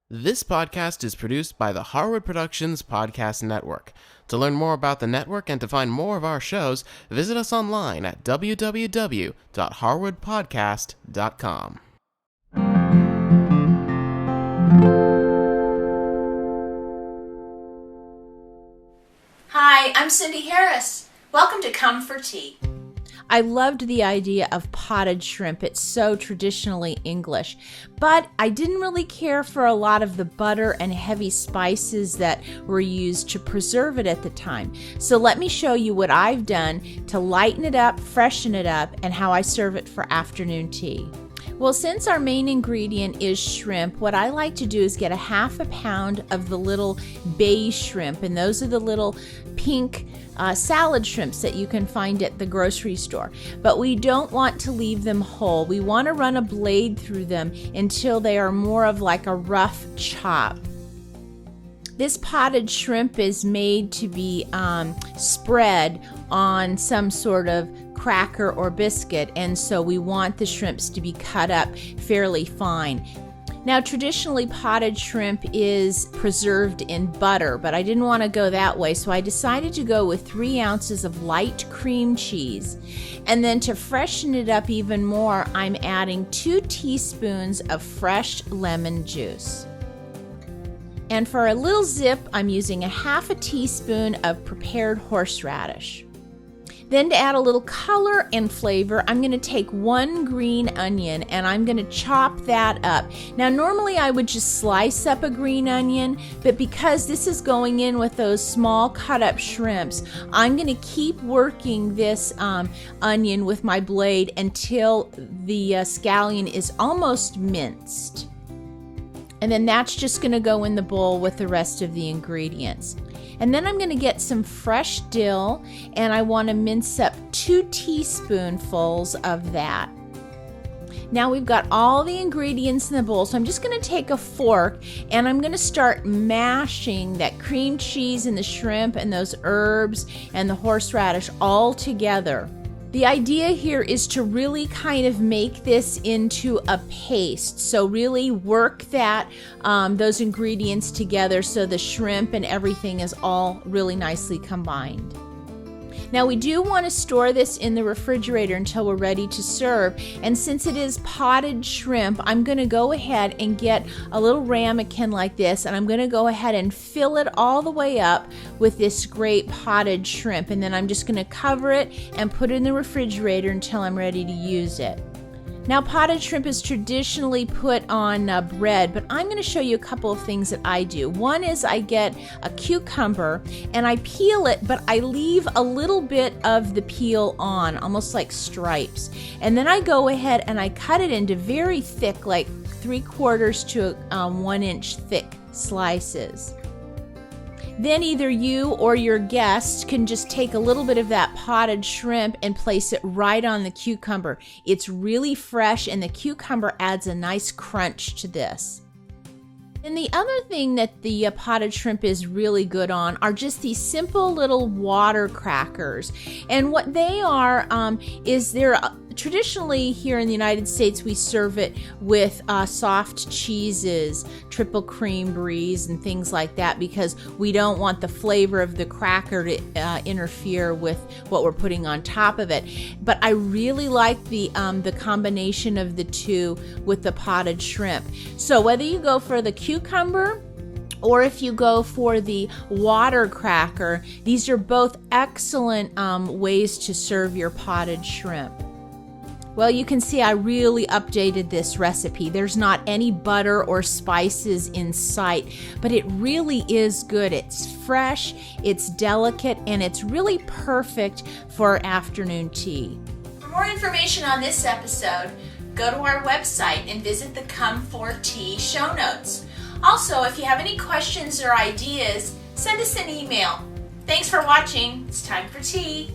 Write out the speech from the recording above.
This podcast is produced by the Harwood Productions Podcast Network. To learn more about the network and to find more of our shows, visit us online at www.harwoodpodcast.com. Hi, I'm Cindy Harris. Welcome to Come for Tea. I loved the idea of potted shrimp. It's so traditionally English, but I didn't really care for a lot of the butter and heavy spices that were used to preserve it at the time. So let me show you what I've done to lighten it up, freshen it up, and how I serve it for afternoon tea. Well, since our main ingredient is shrimp, what I like to do is get a half a pound of the little bay shrimp, and those are the little pink salad shrimps that you can find at the grocery store. But we don't want to leave them whole. We want to run a blade through them until they are more of like a rough chop. This potted shrimp is made to be spread on some sort of cracker or biscuit, and so we want the shrimps to be cut up fairly fine. Now, traditionally, potted shrimp is preserved in butter, but I didn't want to go that way, so I decided to go with 3 ounces of light cream cheese. And then to freshen it up even more, I'm adding 2 teaspoons of fresh lemon juice. And for a little zip, I'm using a half a teaspoon of prepared horseradish. Then to add a little color and flavor, I'm going to take 1 green onion and I'm going to chop that up. Now normally I would just slice up a green onion, but because this is going in with those small cut up shrimps, I'm going to keep working this onion with my blade until the scallion is almost minced. And then that's just going to go in the bowl with the rest of the ingredients. And then I'm going to get some fresh dill, and I want to mince up 2 teaspoonfuls of that. Now we've got all the ingredients in the bowl, so I'm just going to take a fork and I'm going to start mashing that cream cheese and the shrimp and those herbs and the horseradish all together. The idea here is to really kind of make this into a paste. So really work that those ingredients together so the shrimp and everything is all really nicely combined. Now we do want to store this in the refrigerator until we're ready to serve. And since it is potted shrimp, I'm going to go ahead and get a little ramekin like this, and I'm going to go ahead and fill it all the way up with this great potted shrimp. And then I'm just going to cover it and put it in the refrigerator until I'm ready to use it. Now, potted shrimp is traditionally put on bread, but I'm going to show you a couple of things that I do. One is I get a cucumber and I peel it, but I leave a little bit of the peel on, almost like stripes. And then I go ahead and I cut it into very thick, like 3/4 to 1 inch thick slices. Then either you or your guest can just take a little bit of that potted shrimp and place it right on the cucumber. It's really fresh and the cucumber adds a nice crunch to this. And the other thing that the potted shrimp is really good on are just these simple little water crackers. And what they are is they're traditionally here in the United States, we serve it with soft cheeses, triple cream bries, and things like that because we don't want the flavor of the cracker to interfere with what we're putting on top of it. But I really like the combination of the two with the potted shrimp. So whether you go for the cucumber or if you go for the water cracker, these are both excellent ways to serve your potted shrimp. Well, you can see I really updated this recipe. There's not any butter or spices in sight, but it really is good. It's fresh, it's delicate, and it's really perfect for afternoon tea. For more information on this episode, go to our website and visit the Come for Tea show notes. Also, if you have any questions or ideas, send us an email. Thanks for watching. It's time for tea.